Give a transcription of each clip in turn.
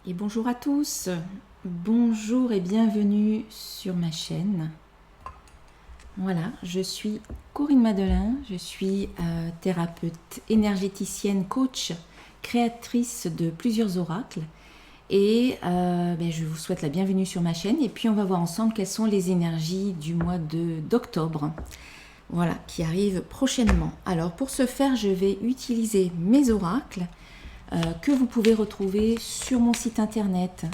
Et bonjour à tous, bonjour et bienvenue sur ma chaîne. Voilà, je suis Corinne Madelin, je suis thérapeute énergéticienne, coach, créatrice de plusieurs oracles et je vous souhaite la bienvenue sur ma chaîne et puis on va voir ensemble quelles sont les énergies du mois d'octobre. Voilà, qui arrive prochainement. Alors pour ce faire, je vais utiliser mes oracles que vous pouvez retrouver sur mon site internet.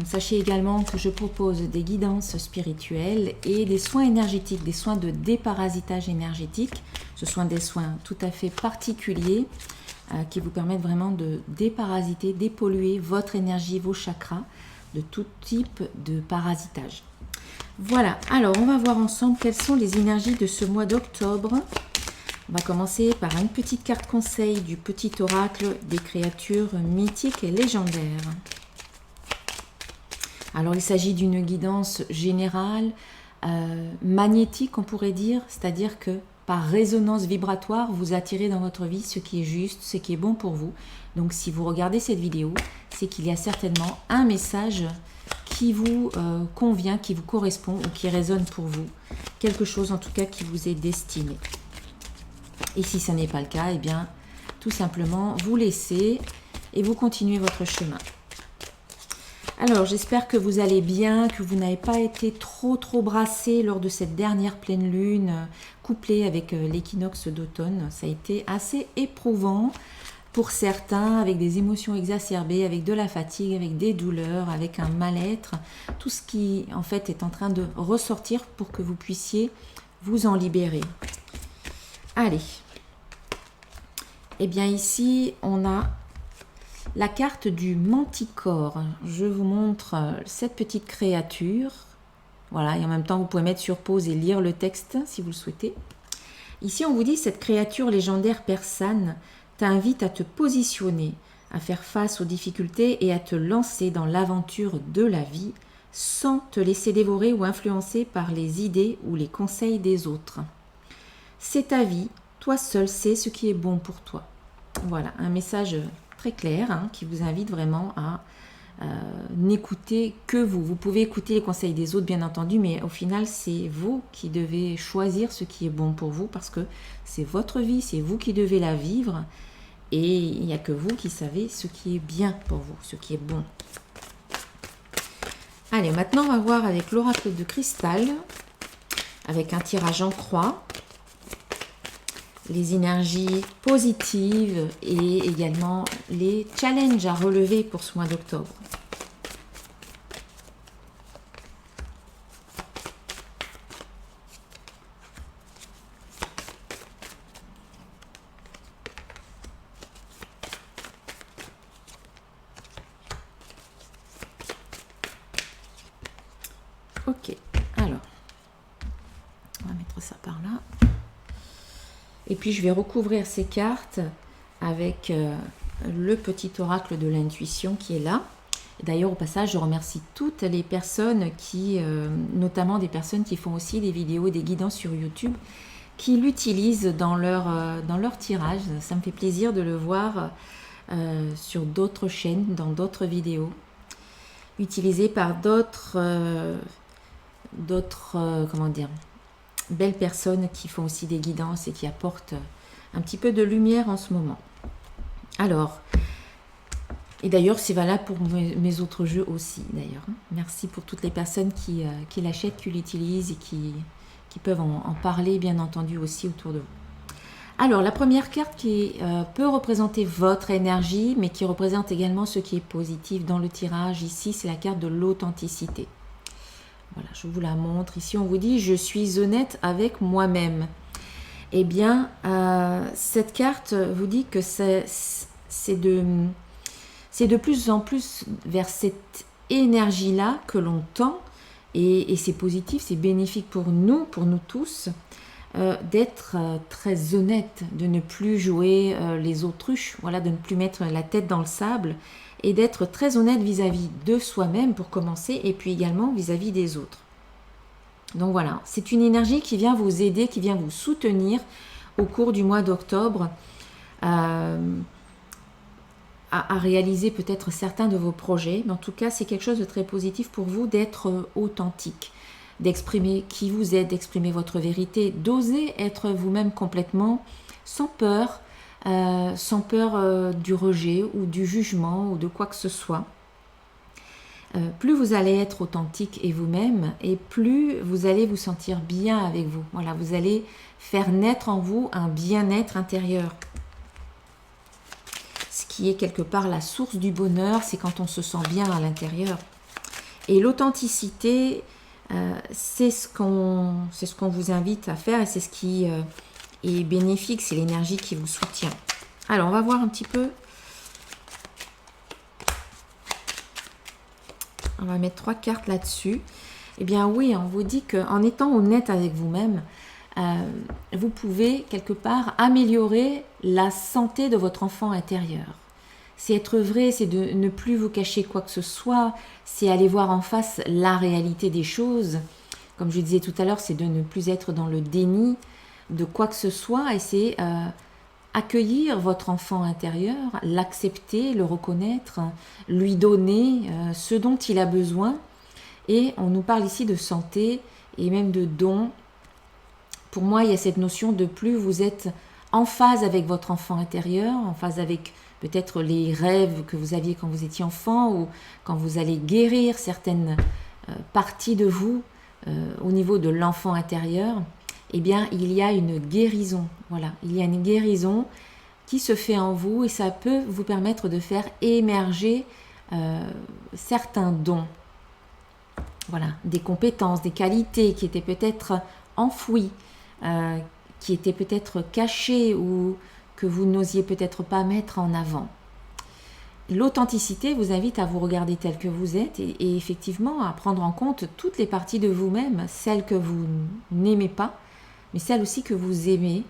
Sachez également que je propose des guidances spirituelles et des soins énergétiques, des soins de déparasitage énergétique. Ce sont des soins tout à fait particuliers qui vous permettent vraiment de déparasiter, dépolluer votre énergie, vos chakras de tout type de parasitage. Voilà, alors on va voir ensemble quelles sont les énergies de ce mois d'octobre. On va commencer par une petite carte conseil du petit oracle des créatures mythiques et légendaires. Alors il s'agit d'une guidance générale, magnétique on pourrait dire, c'est-à-dire que par résonance vibratoire, vous attirez dans votre vie ce qui est juste, ce qui est bon pour vous. Donc si vous regardez cette vidéo, c'est qu'il y a certainement un message qui vous convient, qui vous correspond ou qui résonne pour vous. Quelque chose en tout cas qui vous est destiné. Et si ce n'est pas le cas, eh bien, tout simplement, vous laissez et vous continuez votre chemin. Alors, j'espère que vous allez bien, que vous n'avez pas été trop brassé lors de cette dernière pleine lune, couplée avec l'équinoxe d'automne. Ça a été assez éprouvant pour certains, avec des émotions exacerbées, avec de la fatigue, avec des douleurs, avec un mal-être. Tout ce qui, en fait, est en train de ressortir pour que vous puissiez vous en libérer. Allez. Eh bien ici, on a la carte du manticore. Je vous montre cette petite créature. Voilà, et en même temps, vous pouvez mettre sur pause et lire le texte si vous le souhaitez. Ici, on vous dit, cette créature légendaire persane t'invite à te positionner, à faire face aux difficultés et à te lancer dans l'aventure de la vie sans te laisser dévorer ou influencer par les idées ou les conseils des autres. C'est ta vie. Toi seul sais ce qui est bon pour toi. Voilà, un message très clair qui vous invite vraiment à n'écouter que vous. Vous pouvez écouter les conseils des autres, bien entendu, mais au final, c'est vous qui devez choisir ce qui est bon pour vous parce que c'est votre vie, c'est vous qui devez la vivre et il n'y a que vous qui savez ce qui est bien pour vous, ce qui est bon. Allez, maintenant, on va voir avec l'oracle de cristal, avec un tirage en croix, les énergies positives et également les challenges à relever pour ce mois d'octobre. Ok, alors, on va mettre ça par là. Et puis je vais recouvrir ces cartes avec le petit oracle de l'intuition qui est là. D'ailleurs au passage je remercie toutes les personnes qui, notamment des personnes qui font aussi des vidéos, des guidances sur YouTube, qui l'utilisent dans leur tirage. Ça me fait plaisir de le voir sur d'autres chaînes, dans d'autres vidéos, utilisées par d'autres comment dire, belles personnes qui font aussi des guidances et qui apportent un petit peu de lumière en ce moment. Alors, et d'ailleurs c'est valable pour mes autres jeux aussi d'ailleurs. Merci pour toutes les personnes qui l'achètent, qui l'utilisent et qui peuvent en parler bien entendu aussi autour de vous. Alors la première carte qui peut représenter votre énergie mais qui représente également ce qui est positif dans le tirage ici, c'est la carte de l'authenticité. Voilà, je vous la montre. Ici, on vous dit « Je suis honnête avec moi-même ». Eh bien, cette carte vous dit que c'est de plus en plus vers cette énergie-là que l'on tend. Et c'est positif, c'est bénéfique pour nous tous, d'être très honnête, de ne plus jouer les autruches, voilà, de ne plus mettre la tête dans le sable et d'être très honnête vis-à-vis de soi-même pour commencer et puis également vis-à-vis des autres. Donc voilà, c'est une énergie qui vient vous aider, qui vient vous soutenir au cours du mois d'octobre. à réaliser peut-être certains de vos projets, mais en tout cas c'est quelque chose de très positif pour vous d'être authentique, d'exprimer qui vous êtes, d'exprimer votre vérité, d'oser être vous-même complètement sans peur du rejet ou du jugement ou de quoi que ce soit. Plus vous allez être authentique et vous-même, et plus vous allez vous sentir bien avec vous. Voilà, vous allez faire naître en vous un bien-être intérieur. Ce qui est quelque part la source du bonheur, c'est quand on se sent bien à l'intérieur. Et l'authenticité, c'est ce qu'on vous invite à faire, et c'est ce qui est bénéfique, c'est l'énergie qui vous soutient. Alors, on va voir un petit peu. On va mettre 3 cartes là-dessus. Eh bien oui, on vous dit qu'en étant honnête avec vous-même, vous pouvez quelque part améliorer la santé de votre enfant intérieur. C'est être vrai, c'est de ne plus vous cacher quoi que ce soit, c'est aller voir en face la réalité des choses. Comme je disais tout à l'heure, c'est de ne plus être dans le déni de quoi que ce soit, et c'est accueillir votre enfant intérieur, l'accepter, le reconnaître, lui donner ce dont il a besoin. Et on nous parle ici de santé et même de dons. Pour moi, il y a cette notion de plus vous êtes en phase avec votre enfant intérieur, en phase avec peut-être les rêves que vous aviez quand vous étiez enfant, ou quand vous allez guérir certaines parties de vous au niveau de l'enfant intérieur. Eh bien, il y a une guérison. Voilà, il y a une guérison qui se fait en vous, et ça peut vous permettre de faire émerger certains dons. Voilà, des compétences, des qualités qui étaient peut-être enfouies, qui étaient peut-être cachées ou que vous n'osiez peut-être pas mettre en avant. L'authenticité vous invite à vous regarder tel que vous êtes et effectivement à prendre en compte toutes les parties de vous-même, celles que vous n'aimez pas, mais celles aussi que vous aimez,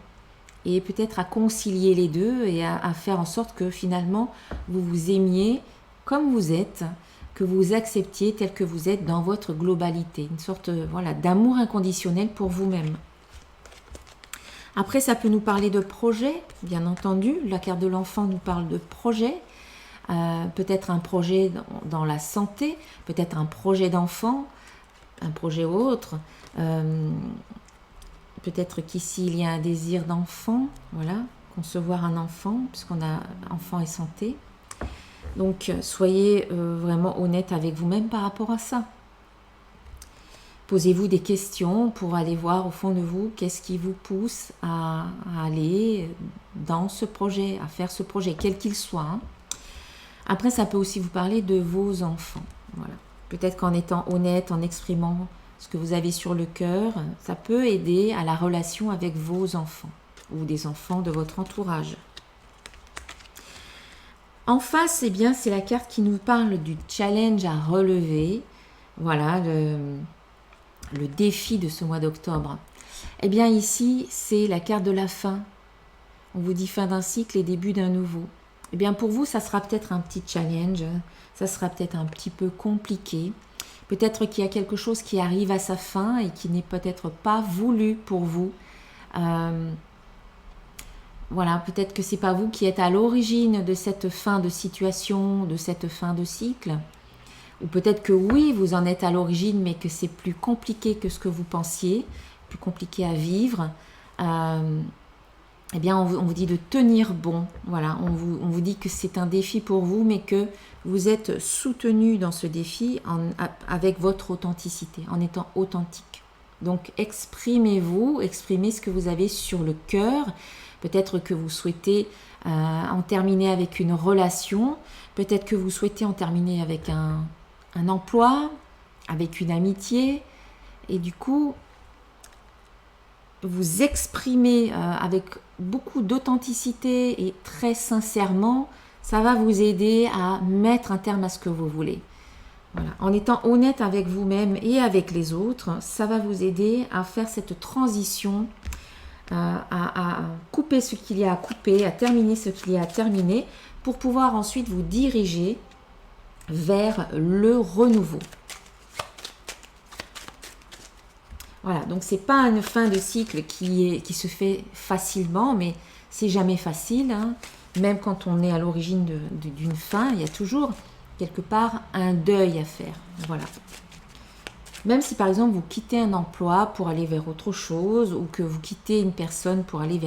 et peut-être à concilier les deux et à faire en sorte que finalement vous vous aimiez comme vous êtes, que vous acceptiez tel que vous êtes dans votre globalité, une sorte voilà, d'amour inconditionnel pour vous-même. Après, ça peut nous parler de projet, bien entendu. La carte de l'enfant nous parle de projet, peut-être un projet dans la santé, peut-être un projet d'enfant, un projet autre. Peut-être qu'ici, il y a un désir d'enfant, voilà, concevoir un enfant, puisqu'on a enfant et santé. Donc, soyez vraiment honnête avec vous-même par rapport à ça. Posez-vous des questions pour aller voir au fond de vous qu'est-ce qui vous pousse à aller dans ce projet, à faire ce projet, quel qu'il soit. Hein. Après, ça peut aussi vous parler de vos enfants. Voilà. Peut-être qu'en étant honnête, en exprimant ce que vous avez sur le cœur, ça peut aider à la relation avec vos enfants ou des enfants de votre entourage. En face, eh bien, c'est la carte qui nous parle du challenge à relever. Voilà, le défi de ce mois d'octobre. Eh bien, ici, c'est la carte de la fin. On vous dit fin d'un cycle et début d'un nouveau. Eh bien, pour vous, ça sera peut-être un petit challenge. Ça sera peut-être un petit peu compliqué. Peut-être qu'il y a quelque chose qui arrive à sa fin et qui n'est peut-être pas voulu pour vous. Voilà, peut-être que c'est pas vous qui êtes à l'origine de cette fin de situation, de cette fin de cycle. Ou peut-être que oui, vous en êtes à l'origine, mais que c'est plus compliqué que ce que vous pensiez, plus compliqué à vivre. Eh bien, on vous dit de tenir bon. Voilà, on vous dit que c'est un défi pour vous, mais que vous êtes soutenu dans ce défi avec votre authenticité, en étant authentique. Donc, exprimez-vous, exprimez ce que vous avez sur le cœur. Peut-être que vous souhaitez en terminer avec une relation. Peut-être que vous souhaitez en terminer avec un emploi, avec une amitié. Et du coup, vous exprimez avec beaucoup d'authenticité et très sincèrement, ça va vous aider à mettre un terme à ce que vous voulez. Voilà. En étant honnête avec vous-même et avec les autres, ça va vous aider à faire cette transition, à couper ce qu'il y a à couper, à terminer ce qu'il y a à terminer, pour pouvoir ensuite vous diriger vers le renouveau. Voilà, donc c'est pas une fin de cycle qui se fait facilement, mais c'est jamais facile. Hein. même quand on est à l'origine d'une fin, il y a toujours quelque part un deuil à faire. Voilà. Même si par exemple vous quittez un emploi pour aller vers autre chose, ou que vous quittez une personne pour aller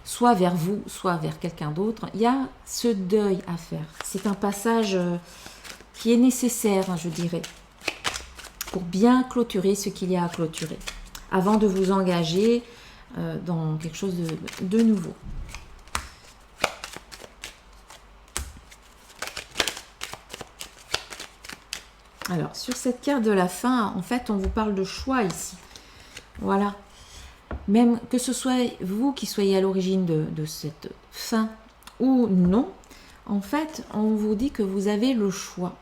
soit vers vous, soit vers quelqu'un d'autre, il y a ce deuil à faire. C'est un passage qui est nécessaire, je dirais, pour bien clôturer ce qu'il y a à clôturer, avant de vous engager dans quelque chose de nouveau. Alors, sur cette carte de la fin, en fait, on vous parle de choix ici. Voilà. Même que ce soit vous qui soyez à l'origine de cette fin ou non, en fait, on vous dit que vous avez le choix.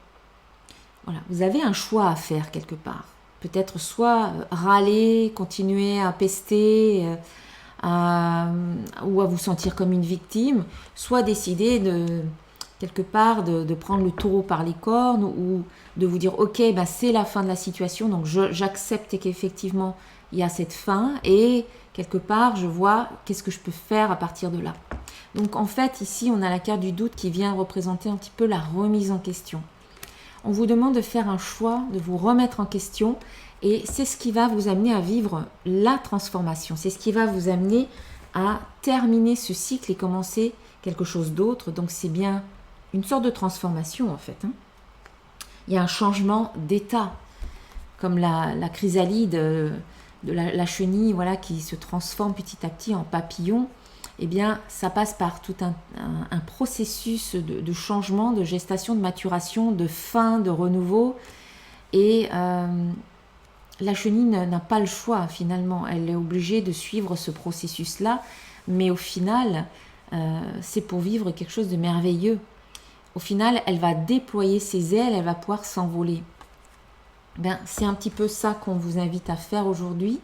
Voilà, vous avez un choix à faire quelque part. Peut-être soit râler, continuer à pester, ou à vous sentir comme une victime, soit décider quelque part de prendre le taureau par les cornes, ou de vous dire ok, bah, c'est la fin de la situation, donc j'accepte qu'effectivement il y a cette fin, et quelque part je vois qu'est-ce que je peux faire à partir de là. Donc en fait ici on a la carte du doute qui vient représenter un petit peu la remise en question. On vous demande de faire un choix, de vous remettre en question, et c'est ce qui va vous amener à vivre la transformation. C'est ce qui va vous amener à terminer ce cycle et commencer quelque chose d'autre. Donc c'est bien une sorte de transformation en fait. Il y a un changement d'état, comme la chrysalide de la chenille, voilà, qui se transforme petit à petit en papillon. Eh bien, ça passe par tout un processus de changement, de gestation, de maturation, de fin, de renouveau. Et la chenille n'a pas le choix, finalement. Elle est obligée de suivre ce processus-là. Mais au final, c'est pour vivre quelque chose de merveilleux. Au final, elle va déployer ses ailes, elle va pouvoir s'envoler. C'est un petit peu ça qu'on vous invite à faire aujourd'hui.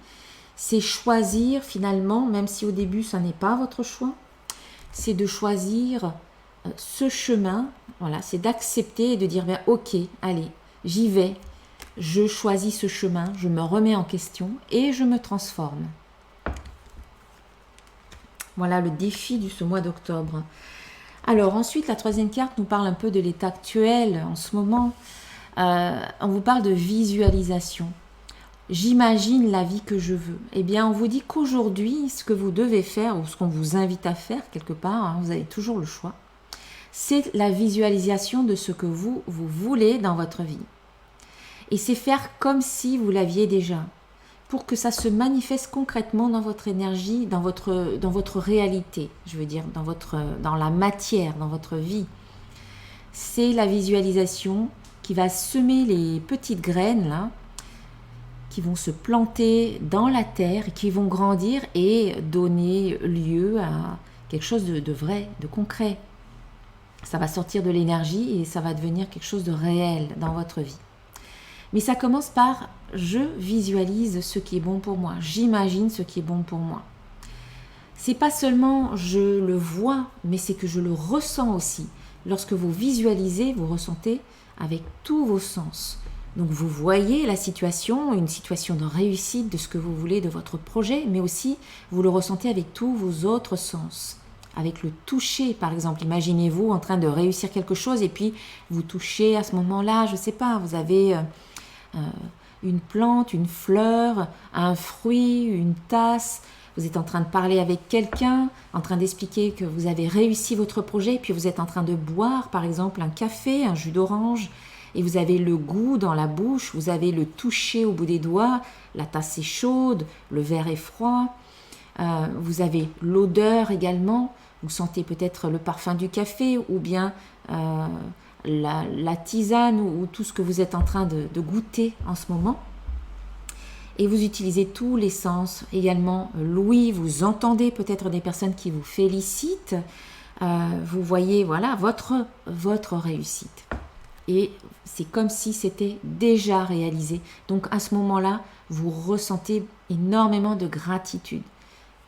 C'est choisir finalement, même si au début ça n'est pas votre choix, c'est de choisir ce chemin, voilà, c'est d'accepter et de dire ok, allez, j'y vais, je choisis ce chemin, je me remets en question et je me transforme. Voilà le défi de ce mois d'octobre. Alors ensuite, la troisième carte nous parle un peu de l'état actuel en ce moment. On vous parle de visualisation. J'imagine la vie que je veux. Eh bien, on vous dit qu'aujourd'hui, ce que vous devez faire, ou ce qu'on vous invite à faire quelque part, vous avez toujours le choix, c'est la visualisation de ce que vous voulez dans votre vie. Et c'est faire comme si vous l'aviez déjà, pour que ça se manifeste concrètement dans votre énergie, dans votre réalité, je veux dire, dans la matière, dans votre vie. C'est la visualisation qui va semer les petites graines, là, qui vont se planter dans la terre, qui vont grandir et donner lieu à quelque chose de vrai, de concret. Ça va sortir de l'énergie et ça va devenir quelque chose de réel dans votre vie. Mais ça commence par « je visualise ce qui est bon pour moi », j'imagine ce qui est bon pour moi. C'est pas seulement je le vois, mais c'est que je le ressens aussi. Lorsque vous visualisez, vous ressentez avec tous vos sens. Donc vous voyez la situation, une situation de réussite de ce que vous voulez de votre projet, mais aussi vous le ressentez avec tous vos autres sens. Avec le toucher par exemple, imaginez-vous en train de réussir quelque chose et puis vous touchez à ce moment-là, je ne sais pas, vous avez une plante, une fleur, un fruit, une tasse, vous êtes en train de parler avec quelqu'un, en train d'expliquer que vous avez réussi votre projet, et puis vous êtes en train de boire par exemple un café, un jus d'orange, et vous avez le goût dans la bouche, vous avez le toucher au bout des doigts, la tasse est chaude, le verre est froid, vous avez l'odeur également, vous sentez peut-être le parfum du café ou bien la tisane ou tout ce que vous êtes en train de goûter en ce moment. Et vous utilisez tous les sens, également l'ouïe, vous entendez peut-être des personnes qui vous félicitent, vous voyez voilà votre réussite. Et c'est comme si c'était déjà réalisé. Donc à ce moment-là, vous ressentez énormément de gratitude.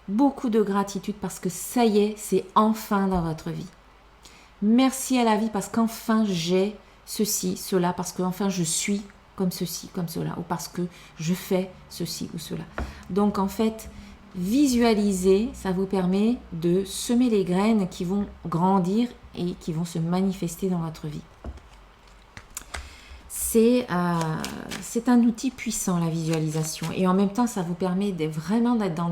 Beaucoup de gratitude parce que ça y est, c'est enfin dans votre vie. Merci à la vie parce qu'enfin j'ai ceci, cela, parce qu'enfin je suis comme ceci, comme cela, ou parce que je fais ceci ou cela. Donc en fait, visualiser, ça vous permet de semer les graines qui vont grandir et qui vont se manifester dans votre vie. C'est un outil puissant, la visualisation. Et en même temps, ça vous permet vraiment d'être dans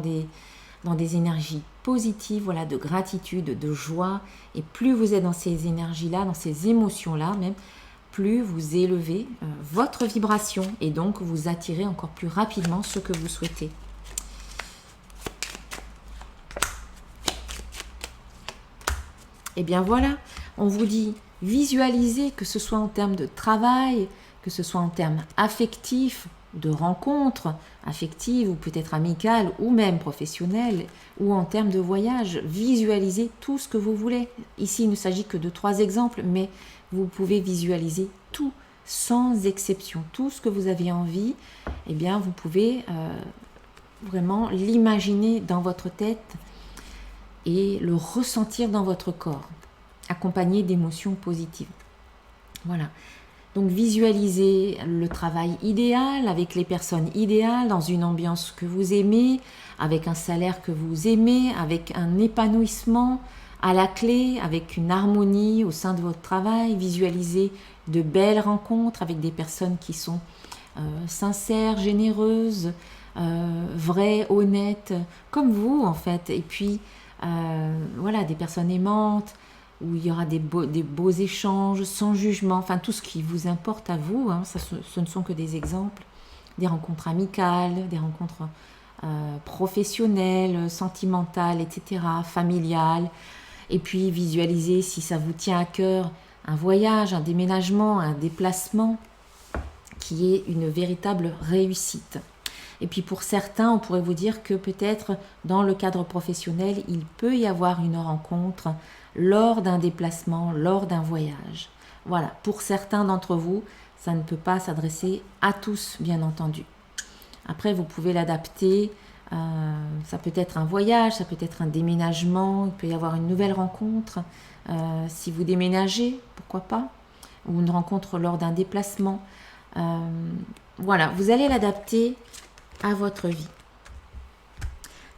des énergies positives, voilà, de gratitude, de joie. Et plus vous êtes dans ces énergies-là, dans ces émotions-là même, plus vous élevez votre vibration et donc vous attirez encore plus rapidement ce que vous souhaitez. Et bien voilà, on vous dit visualisez, que ce soit en termes de travail, que ce soit en termes affectifs, de rencontres affectives ou peut-être amicales ou même professionnelles, ou en termes de voyage. Visualisez tout ce que vous voulez. Ici, il ne s'agit que de 3 exemples, mais vous pouvez visualiser tout, sans exception. Tout ce que vous avez envie, eh bien, vous pouvez vraiment l'imaginer dans votre tête et le ressentir dans votre corps, accompagné d'émotions positives. Voilà. Donc visualisez le travail idéal avec les personnes idéales, dans une ambiance que vous aimez, avec un salaire que vous aimez, avec un épanouissement à la clé, avec une harmonie au sein de votre travail. Visualisez de belles rencontres avec des personnes qui sont sincères, généreuses, vraies, honnêtes, comme vous en fait. Et puis voilà, des personnes aimantes, où il y aura des beaux échanges, sans jugement, enfin tout ce qui vous importe à vous, hein, ce ne sont que des exemples, des rencontres amicales, des rencontres professionnelles, sentimentales, etc., familiales, et puis visualisez, si ça vous tient à cœur, un voyage, un déménagement, un déplacement, qui est une véritable réussite. Et puis pour certains, on pourrait vous dire que peut-être dans le cadre professionnel, il peut y avoir une rencontre lors d'un déplacement, lors d'un voyage. Voilà, pour certains d'entre vous, ça ne peut pas s'adresser à tous, bien entendu. Après, vous pouvez l'adapter. Ça peut être un voyage, ça peut être un déménagement, il peut y avoir une nouvelle rencontre. Si vous déménagez, pourquoi pas, ou une rencontre lors d'un déplacement. Voilà, vous allez l'adapter à votre vie.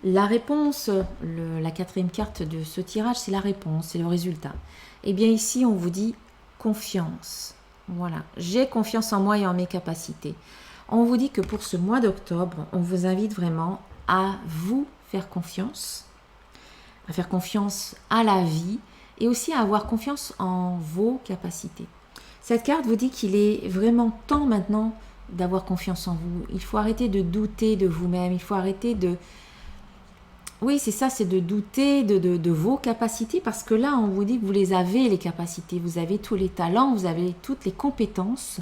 La réponse, la 4e carte de ce tirage, c'est la réponse, c'est le résultat. Et bien ici, on vous dit confiance. Voilà, j'ai confiance en moi et en mes capacités. On vous dit que pour ce mois d'octobre, on vous invite vraiment à vous faire confiance à la vie et aussi à avoir confiance en vos capacités. Cette carte vous dit qu'il est vraiment temps maintenant d'avoir confiance en vous. Il faut arrêter de douter de vous-même, il faut arrêter de... Oui, c'est ça, c'est de douter de vos capacités, parce que là, on vous dit que vous les avez, les capacités, vous avez tous les talents, vous avez toutes les compétences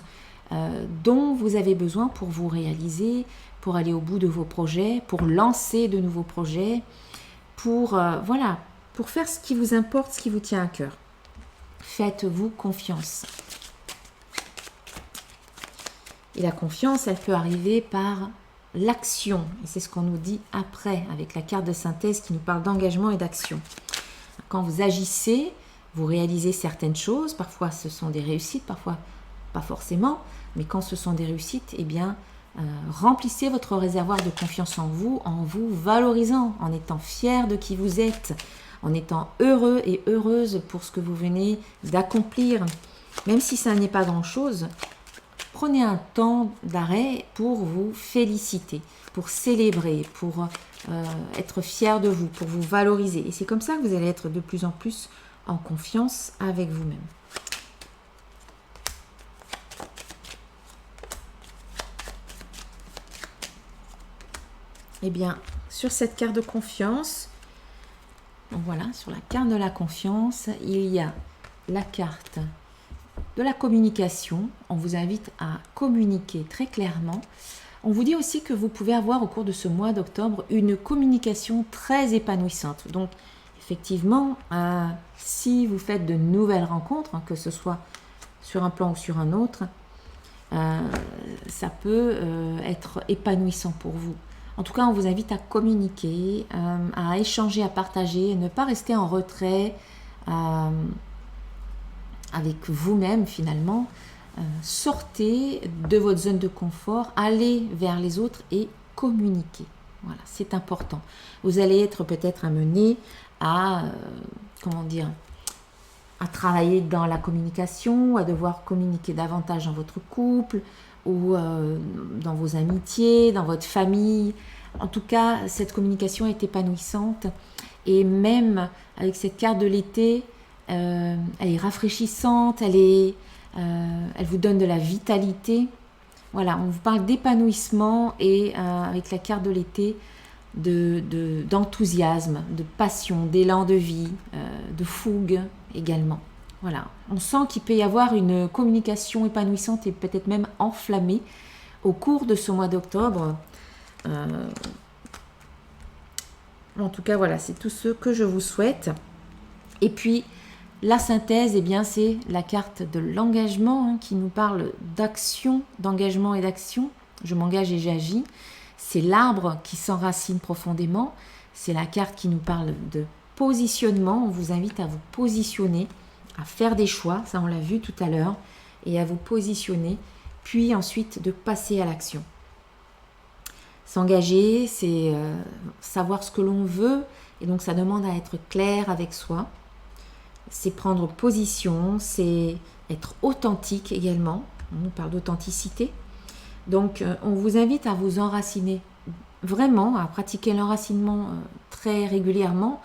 dont vous avez besoin pour vous réaliser, pour aller au bout de vos projets, pour lancer de nouveaux projets, pour, voilà, pour faire ce qui vous importe, ce qui vous tient à cœur. Faites-vous confiance. Et la confiance, elle peut arriver par l'action. Et c'est ce qu'on nous dit après, avec la carte de synthèse qui nous parle d'engagement et d'action. Quand vous agissez, vous réalisez certaines choses. Parfois, ce sont des réussites, parfois pas forcément. Mais quand ce sont des réussites, eh bien, remplissez votre réservoir de confiance en vous valorisant, en étant fier de qui vous êtes, en étant heureux et heureuse pour ce que vous venez d'accomplir. Même si ça n'est pas grand-chose, prenez un temps d'arrêt pour vous féliciter, pour célébrer, pour être fier de vous, pour vous valoriser. Et c'est comme ça que vous allez être de plus en plus en confiance avec vous-même. Eh bien, sur cette carte de confiance, donc voilà, sur la carte de la confiance, il y a la carte de la communication. On vous invite à communiquer très clairement. On vous dit aussi que vous pouvez avoir au cours de ce mois d'octobre une communication très épanouissante. Donc effectivement, si vous faites de nouvelles rencontres, hein, que ce soit sur un plan ou sur un autre, ça peut être épanouissant pour vous. En tout cas, on vous invite à communiquer, à échanger, à partager, ne pas rester en retrait avec vous-même finalement. Sortez de votre zone de confort, allez vers les autres et communiquez. Voilà, c'est important. Vous allez être peut-être amené à, comment dire, à travailler dans la communication, à devoir communiquer davantage dans votre couple ou dans vos amitiés, dans votre famille. En tout cas, cette communication est épanouissante et même avec cette carte de l'été, elle est rafraîchissante, elle vous donne de la vitalité. Voilà, on vous parle d'épanouissement et avec la carte de l'été, d'enthousiasme, de passion, d'élan de vie, de fougue également. Voilà, on sent qu'il peut y avoir une communication épanouissante et peut-être même enflammée au cours de ce mois d'octobre. En tout cas, voilà, c'est tout ce que je vous souhaite. Et puis, la synthèse, eh bien, c'est la carte de l'engagement qui nous parle d'action, d'engagement et d'action. Je m'engage et j'agis. C'est l'arbre qui s'enracine profondément. C'est la carte qui nous parle de positionnement. On vous invite à vous positionner, à faire des choix, ça on l'a vu tout à l'heure, et à vous positionner, puis ensuite de passer à l'action. S'engager, c'est savoir ce que l'on veut, et donc ça demande à être clair avec soi. C'est prendre position, c'est être authentique également. On nous parle d'authenticité. Donc, on vous invite à vous enraciner, vraiment, à pratiquer l'enracinement très régulièrement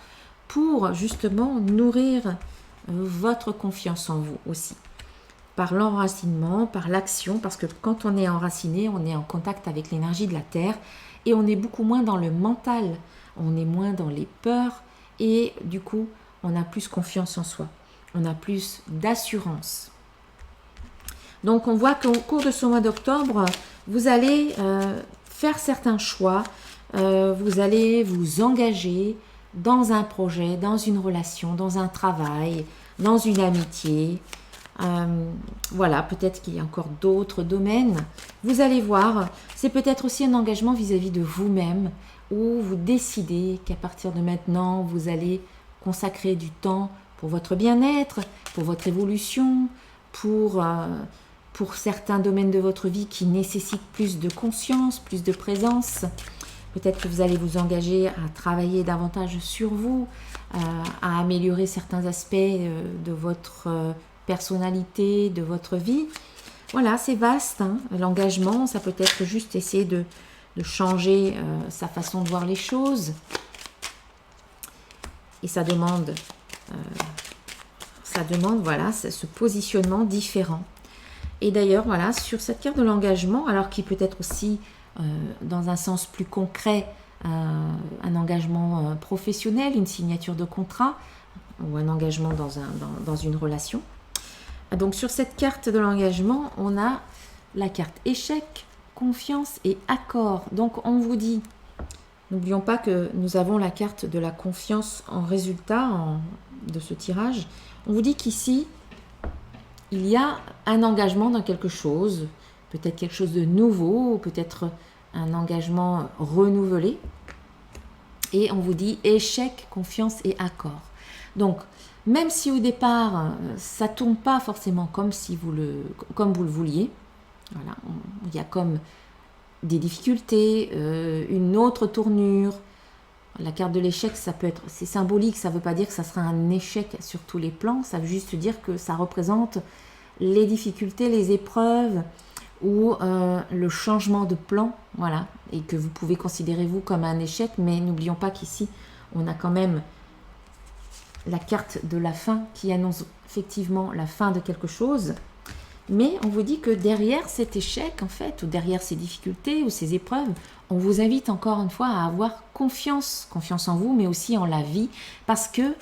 pour justement nourrir votre confiance en vous aussi. Par l'enracinement, par l'action, parce que quand on est enraciné, on est en contact avec l'énergie de la terre et on est beaucoup moins dans le mental, on est moins dans les peurs et du coup, on a plus confiance en soi, on a plus d'assurance. Donc, on voit qu'au cours de ce mois d'octobre, vous allez faire certains choix, vous allez vous engager dans un projet, dans une relation, dans un travail, dans une amitié. Voilà, peut-être qu'il y a encore d'autres domaines. Vous allez voir, c'est peut-être aussi un engagement vis-à-vis de vous-même, où vous décidez qu'à partir de maintenant, vous allez consacrer du temps pour votre bien-être, pour votre évolution, pour certains domaines de votre vie qui nécessitent plus de conscience, plus de présence. Peut-être que vous allez vous engager à travailler davantage sur vous, à améliorer certains aspects de votre personnalité, de votre vie. Voilà, c'est vaste. L'engagement, ça peut être juste essayer de changer sa façon de voir les choses. Et ça demande voilà, ce positionnement différent. Et d'ailleurs, voilà, sur cette carte de l'engagement, alors qui peut être aussi, dans un sens plus concret, un engagement professionnel, une signature de contrat, ou un engagement dans une relation. Donc sur cette carte de l'engagement, on a la carte échec, confiance et accord. Donc on vous dit, n'oublions pas que nous avons la carte de la confiance en résultat de ce tirage. On vous dit qu'ici, il y a un engagement dans quelque chose, peut-être quelque chose de nouveau, peut-être un engagement renouvelé. Et on vous dit échec, confiance et accord. Donc, même si au départ, ça ne tourne pas forcément comme vous le vouliez, voilà, il y a comme des difficultés, une autre tournure. La carte de l'échec, c'est symbolique, ça ne veut pas dire que ça sera un échec sur tous les plans, ça veut juste dire que ça représente les difficultés, les épreuves ou le changement de plan, voilà, et que vous pouvez considérer vous comme un échec, mais n'oublions pas qu'ici, on a quand même la carte de la fin qui annonce effectivement la fin de quelque chose, mais on vous dit que derrière cet échec, en fait, ou derrière ces difficultés ou ces épreuves, on vous invite encore une fois à avoir confiance en vous, mais aussi en la vie, parce que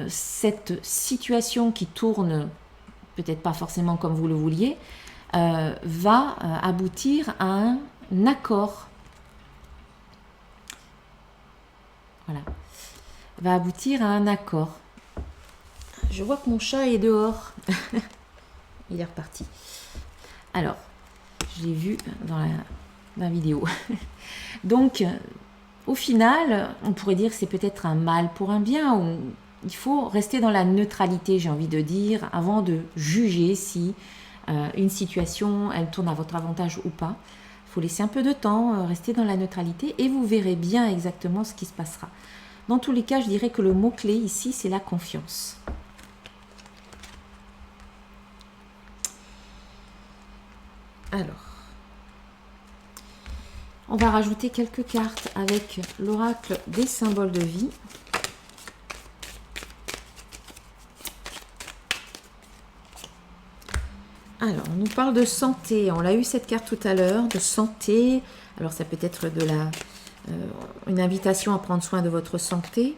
cette situation qui tourne, peut-être pas forcément comme vous le vouliez, va aboutir à un accord. Voilà. Va aboutir à un accord. Je vois que mon chat est dehors. Il est reparti. Alors, je l'ai vu dans la vidéo. Donc, au final, on pourrait dire que c'est peut-être un mal pour un bien. Il faut rester dans la neutralité, j'ai envie de dire, avant de juger si une situation, elle tourne à votre avantage ou pas. Il faut laisser un peu de temps, rester dans la neutralité et vous verrez bien exactement ce qui se passera. Dans tous les cas, je dirais que le mot-clé ici, c'est la confiance. Alors, on va rajouter quelques cartes avec l'oracle des symboles de vie. Alors, on nous parle de santé. On l'a eu cette carte tout à l'heure, de santé. Alors, ça peut être une invitation à prendre soin de votre santé.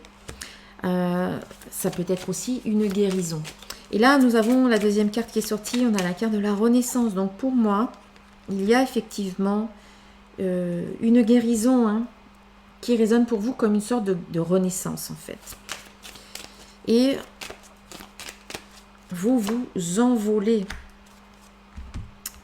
Ça peut être aussi une guérison. Et là, nous avons la deuxième carte qui est sortie. On a la carte de la renaissance. Donc, pour moi, il y a effectivement une guérison qui résonne pour vous comme une sorte de renaissance, en fait. Et vous vous envolez.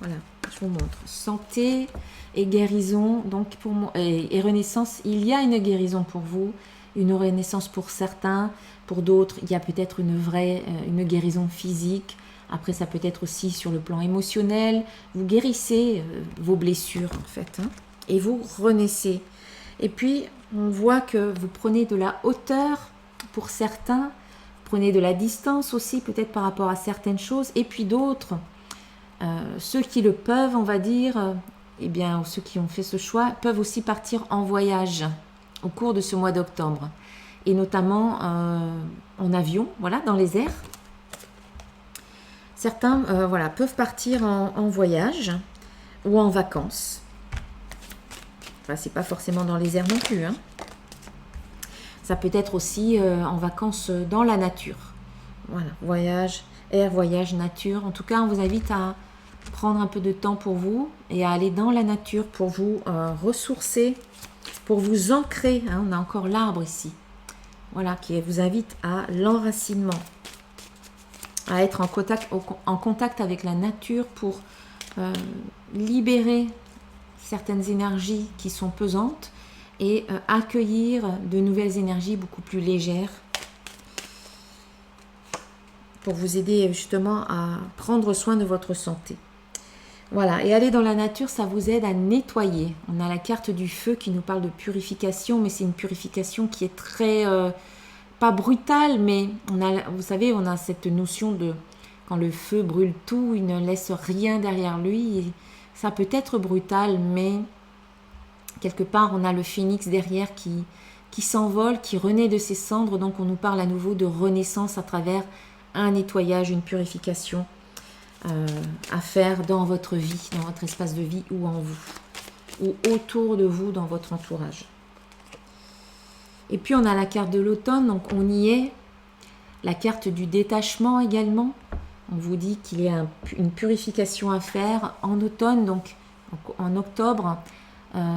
Voilà, je vous montre. Santé et guérison, donc pour moi, et renaissance, il y a une guérison pour vous, une renaissance pour certains, pour d'autres, il y a peut-être une guérison physique. Après, ça peut être aussi sur le plan émotionnel. Vous guérissez vos blessures, en fait, et vous renaissez. Et puis, on voit que vous prenez de la hauteur pour certains, prenez de la distance aussi, peut-être par rapport à certaines choses, et puis d'autres, ceux qui le peuvent, on va dire, eh bien, ceux qui ont fait ce choix, peuvent aussi partir en voyage au cours de ce mois d'octobre. Et notamment en avion, voilà, dans les airs. Certains peuvent partir en voyage ou en vacances. Enfin, c'est pas forcément dans les airs non plus. Ça peut être aussi en vacances dans la nature. Voilà, voyage, air, voyage, nature. En tout cas, on vous invite à prendre un peu de temps pour vous et à aller dans la nature pour vous ressourcer, pour vous ancrer. On a encore l'arbre ici. Voilà, qui vous invite à l'enracinement, à être en contact avec la nature pour libérer certaines énergies qui sont pesantes et accueillir de nouvelles énergies beaucoup plus légères pour vous aider justement à prendre soin de votre santé. Voilà, et aller dans la nature, ça vous aide à nettoyer. On a la carte du feu qui nous parle de purification, mais c'est une purification qui est très, pas brutale, mais vous savez, on a cette notion de quand le feu brûle tout, il ne laisse rien derrière lui. Et ça peut être brutal, mais quelque part, on a le phénix derrière qui s'envole, qui renaît de ses cendres. Donc, on nous parle à nouveau de renaissance à travers un nettoyage, une purification à faire dans votre vie, dans votre espace de vie ou en vous, ou autour de vous, dans votre entourage. Et puis, on a la carte de l'automne, donc on y est. La carte du détachement également. On vous dit qu'il y a une purification à faire en automne, donc en octobre.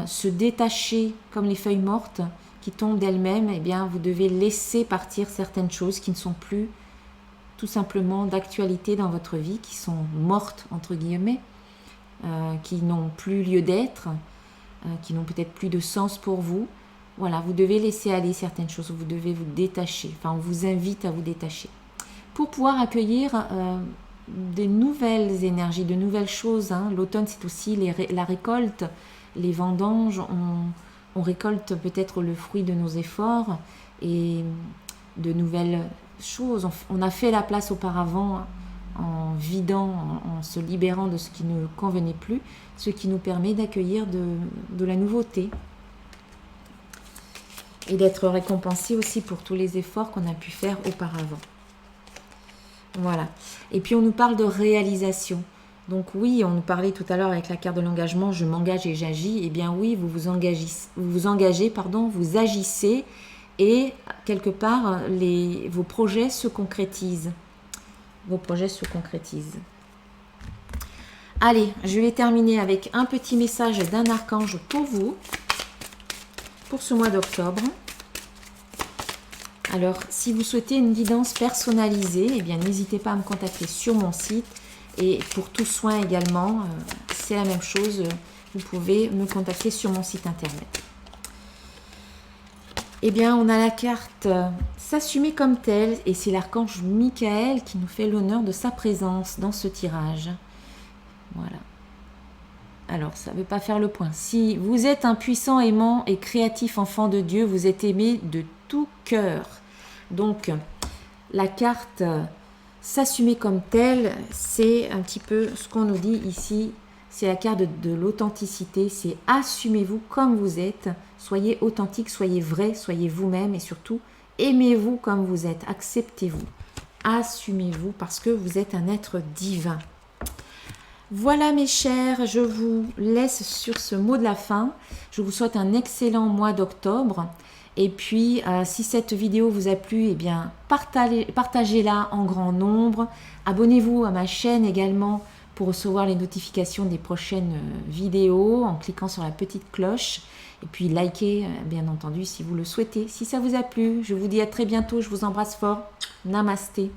Se détacher comme les feuilles mortes qui tombent d'elles-mêmes, eh bien, vous devez laisser partir certaines choses qui ne sont plus tout simplement d'actualité dans votre vie, qui sont mortes, entre guillemets, qui n'ont plus lieu d'être, qui n'ont peut-être plus de sens pour vous. Voilà, vous devez laisser aller certaines choses, vous devez vous détacher. Enfin, on vous invite à vous détacher. Pour pouvoir accueillir des nouvelles énergies, de nouvelles choses. L'automne, c'est aussi la récolte, les vendanges. On récolte peut-être le fruit de nos efforts et de nouvelles choses. On a fait la place auparavant en vidant, en se libérant de ce qui ne convenait plus, ce qui nous permet d'accueillir de la nouveauté et d'être récompensé aussi pour tous les efforts qu'on a pu faire auparavant. Voilà. Et puis on nous parle de réalisation. Donc oui, on nous parlait tout à l'heure avec la carte de l'engagement, je m'engage et j'agis. Eh bien oui, vous vous engagez, vous agissez et quelque part, vos projets se concrétisent. Vos projets se concrétisent. Allez, je vais terminer avec un petit message d'un archange pour vous, pour ce mois d'octobre. Alors, si vous souhaitez une guidance personnalisée, eh bien, n'hésitez pas à me contacter sur mon site. Et pour tout soin également, c'est la même chose. Vous pouvez me contacter sur mon site internet. Eh bien, on a la carte s'assumer comme tel. Et c'est l'archange Michael qui nous fait l'honneur de sa présence dans ce tirage. Voilà. Alors, ça ne veut pas faire le point. Si vous êtes un puissant, aimant et créatif enfant de Dieu, vous êtes aimé de tout cœur. Donc, la carte s'assumer comme telle, c'est un petit peu ce qu'on nous dit ici. C'est la carte de l'authenticité. C'est assumez-vous comme vous êtes. Soyez authentique, soyez vrai, soyez vous-même et surtout, aimez-vous comme vous êtes. Acceptez-vous. Assumez-vous parce que vous êtes un être divin. Voilà mes chers, je vous laisse sur ce mot de la fin. Je vous souhaite un excellent mois d'octobre. Et puis, si cette vidéo vous a plu, eh bien, partagez-la en grand nombre. Abonnez-vous à ma chaîne également pour recevoir les notifications des prochaines vidéos en cliquant sur la petite cloche. Et puis, likez, bien entendu, si vous le souhaitez. Si ça vous a plu, je vous dis à très bientôt. Je vous embrasse fort. Namasté.